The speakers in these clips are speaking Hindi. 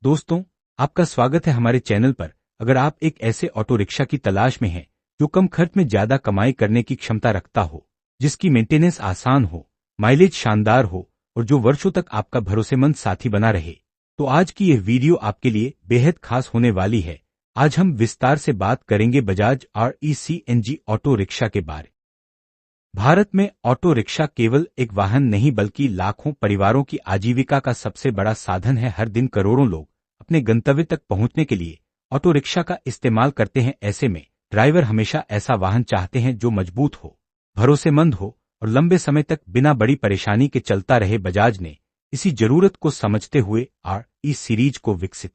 दोस्तों, आपका स्वागत है हमारे चैनल पर। अगर आप एक ऐसे ऑटो रिक्शा की तलाश में हैं जो कम खर्च में ज्यादा कमाई करने की क्षमता रखता हो, जिसकी मेंटेनेंस आसान हो, माइलेज शानदार हो और जो वर्षों तक आपका भरोसेमंद साथी बना रहे, तो आज की यह वीडियो आपके लिए बेहद खास होने वाली है। आज हम विस्तार से बात करेंगे बजाज RE ऑटो रिक्शा के बारे। भारत में ऑटो रिक्शा केवल एक वाहन नहीं बल्कि लाखों परिवारों की आजीविका का सबसे बड़ा साधन है। हर दिन करोड़ों लोग अपने गंतव्य तक पहुंचने के लिए ऑटो रिक्शा का इस्तेमाल करते हैं। ऐसे में ड्राइवर हमेशा ऐसा वाहन चाहते हैं जो मजबूत हो, भरोसेमंद हो और लंबे समय तक बिना बड़ी परेशानी के चलता रहे। बजाज ने इसी जरूरत को समझते हुए RE सीरीज को विकसित।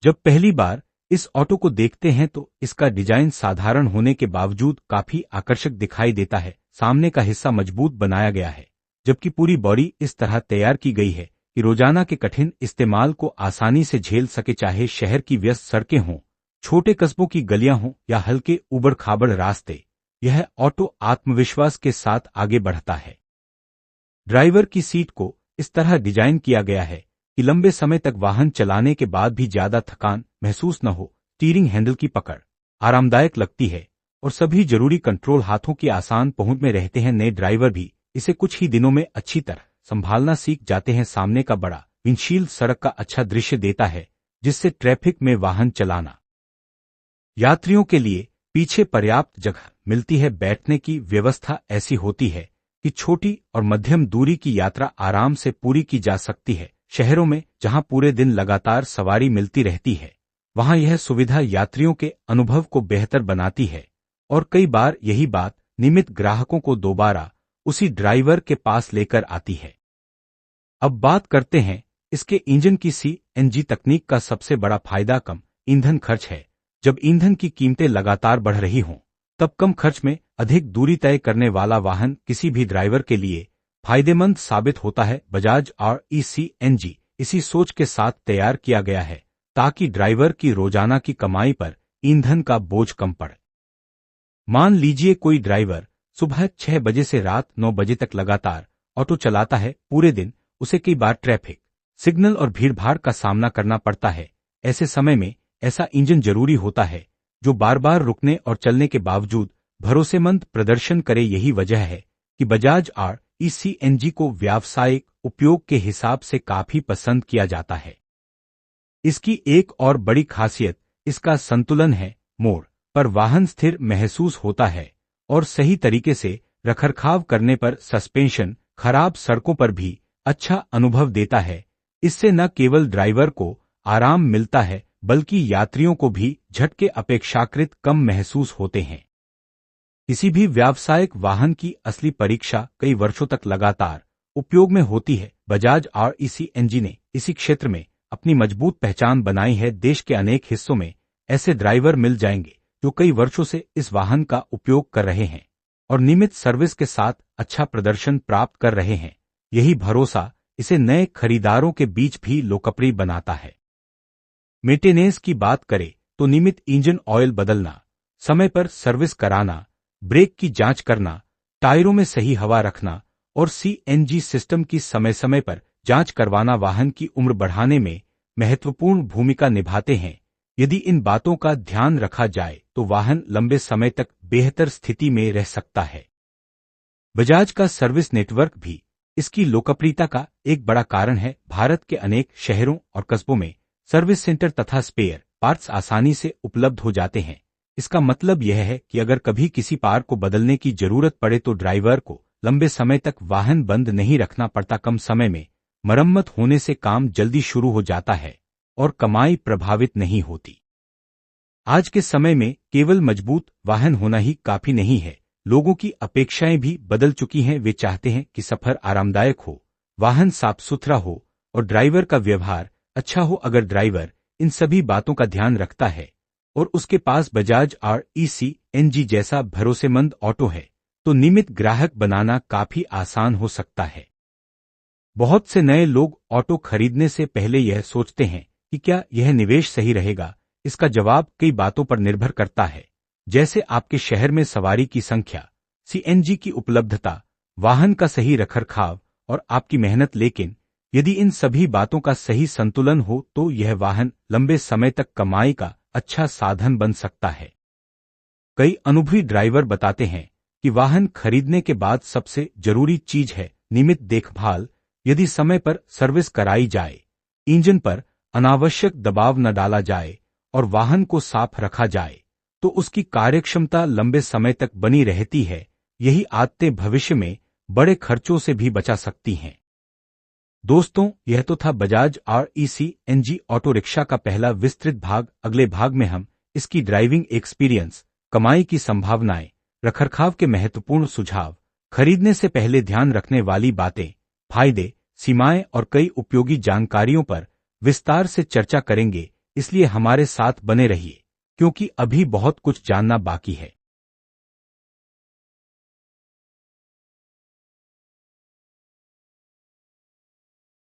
जब पहली बार इस ऑटो को देखते हैं तो इसका डिजाइन साधारण होने के बावजूद काफी आकर्षक दिखाई देता है। सामने का हिस्सा मजबूत बनाया गया है, जबकि पूरी बॉडी इस तरह तैयार की गई है कि रोजाना के कठिन इस्तेमाल को आसानी से झेल सके। चाहे शहर की व्यस्त सड़कें हों, छोटे कस्बों की गलियां हों या हल्के उबड़-खाबड़ रास्ते, यह ऑटो आत्मविश्वास के साथ आगे बढ़ता है। ड्राइवर की सीट को इस तरह डिजाइन किया गया है कि लंबे समय तक वाहन चलाने के बाद भी ज्यादा थकान महसूस न हो। स्टीयरिंग हैंडल की पकड़ आरामदायक लगती है और सभी जरूरी कंट्रोल हाथों की आसान पहुंच में रहते हैं। नए ड्राइवर भी इसे कुछ ही दिनों में अच्छी तरह संभालना सीख जाते हैं। सामने का बड़ा विंडशील्ड सड़क का अच्छा दृश्य देता है, जिससे ट्रैफिक में वाहन चलाना यात्रियों के लिए पीछे पर्याप्त जगह मिलती है। बैठने की व्यवस्था ऐसी होती है कि छोटी और मध्यम दूरी की यात्रा आराम से पूरी की जा सकती है। शहरों में जहां पूरे दिन लगातार सवारी मिलती रहती है, वहां यह सुविधा यात्रियों के अनुभव को बेहतर बनाती है और कई बार यही बात नियमित ग्राहकों को दोबारा उसी ड्राइवर के पास लेकर आती है। अब बात करते हैं इसके इंजन की। CNG तकनीक का सबसे बड़ा फायदा कम ईंधन खर्च है। जब ईंधन की कीमतें लगातार बढ़ रही हों, तब कम खर्च में अधिक दूरी तय करने वाला वाहन किसी भी ड्राइवर के लिए फायदेमंद साबित होता है। बजाज RE इसी सोच के साथ तैयार किया गया है ताकि ड्राइवर की रोजाना की कमाई पर ईंधन का बोझ कम पड़े। मान लीजिए कोई ड्राइवर सुबह 6 बजे से रात 9 बजे तक लगातार ऑटो चलाता है। पूरे दिन उसे कई बार ट्रैफिक सिग्नल और भीड़भाड़ का सामना करना पड़ता है। ऐसे समय में ऐसा इंजन जरूरी होता है जो बार बार रुकने और चलने के बावजूद भरोसेमंद प्रदर्शन करे। यही वजह है कि बजाज RE को व्यावसायिक उपयोग के हिसाब से काफी पसंद किया जाता है। इसकी एक और बड़ी खासियत इसका संतुलन है। मोड़ पर वाहन स्थिर महसूस होता है और सही तरीके से रखरखाव करने पर सस्पेंशन खराब सड़कों पर भी अच्छा अनुभव देता है। इससे न केवल ड्राइवर को आराम मिलता है बल्कि यात्रियों को भी झटके अपेक्षाकृत कम महसूस होते हैं। किसी भी व्यावसायिक वाहन की असली परीक्षा कई वर्षों तक लगातार उपयोग में होती है। बजाज RE ने इसी क्षेत्र में अपनी मजबूत पहचान बनाई है। देश के अनेक हिस्सों में ऐसे ड्राइवर मिल जाएंगे जो कई वर्षों से इस वाहन का उपयोग कर रहे हैं और नियमित सर्विस के साथ अच्छा प्रदर्शन प्राप्त कर रहे हैं। यही भरोसा इसे नए खरीदारों के बीच भी लोकप्रिय बनाता है। मेंटेनेंस की बात करें तो नियमित इंजन ऑयल बदलना, समय पर सर्विस कराना, ब्रेक की जांच करना, टायरों में सही हवा रखना और CNG सिस्टम की समय समय पर जांच करवाना वाहन की उम्र बढ़ाने में महत्वपूर्ण भूमिका निभाते हैं। यदि इन बातों का ध्यान रखा जाए तो वाहन लंबे समय तक बेहतर स्थिति में रह सकता है। बजाज का सर्विस नेटवर्क भी इसकी लोकप्रियता का एक बड़ा कारण है। भारत के अनेक शहरों और कस्बों में सर्विस सेंटर तथा स्पेयर पार्ट्स आसानी से उपलब्ध हो जाते हैं। इसका मतलब यह है कि अगर कभी किसी पार्ट को बदलने की जरूरत पड़े तो ड्राइवर को लंबे समय तक वाहन बंद नहीं रखना पड़ता। कम समय में मरम्मत होने से काम जल्दी शुरू हो जाता है और कमाई प्रभावित नहीं होती। आज के समय में केवल मजबूत वाहन होना ही काफी नहीं है, लोगों की अपेक्षाएं भी बदल चुकी हैं। वे चाहते हैं कि सफर आरामदायक हो, वाहन साफ सुथरा हो और ड्राइवर का व्यवहार अच्छा हो। अगर ड्राइवर इन सभी बातों का ध्यान रखता है और उसके पास बजाज RE जैसा भरोसेमंद ऑटो है, तो नियमित ग्राहक बनाना काफी आसान हो सकता है। बहुत से नए लोग ऑटो खरीदने से पहले यह सोचते हैं कि क्या यह निवेश सही रहेगा। इसका जवाब कई बातों पर निर्भर करता है, जैसे आपके शहर में सवारी की संख्या, CNG की उपलब्धता, वाहन का सही रखरखाव और आपकी मेहनत। लेकिन यदि इन सभी बातों का सही संतुलन हो तो यह वाहन लंबे समय तक कमाई का अच्छा साधन बन सकता है। कई अनुभवी ड्राइवर बताते हैं कि वाहन खरीदने के बाद सबसे जरूरी चीज है नियमित देखभाल। यदि समय पर सर्विस कराई जाए, इंजन पर अनावश्यक दबाव न डाला जाए और वाहन को साफ रखा जाए तो उसकी कार्यक्षमता लंबे समय तक बनी रहती है। यही आदतें भविष्य में बड़े खर्चों से भी बचा सकती हैं। दोस्तों, यह तो था बजाज RECNG ऑटो रिक्शा का पहला विस्तृत भाग। अगले भाग में हम इसकी ड्राइविंग एक्सपीरियंस, कमाई की संभावनाएं, रखरखाव के महत्वपूर्ण सुझाव, खरीदने से पहले ध्यान रखने वाली बातें, फायदे, सीमाएं और कई उपयोगी जानकारियों पर विस्तार से चर्चा करेंगे। इसलिए हमारे साथ बने रहिए, क्योंकि अभी बहुत कुछ जानना बाकी है।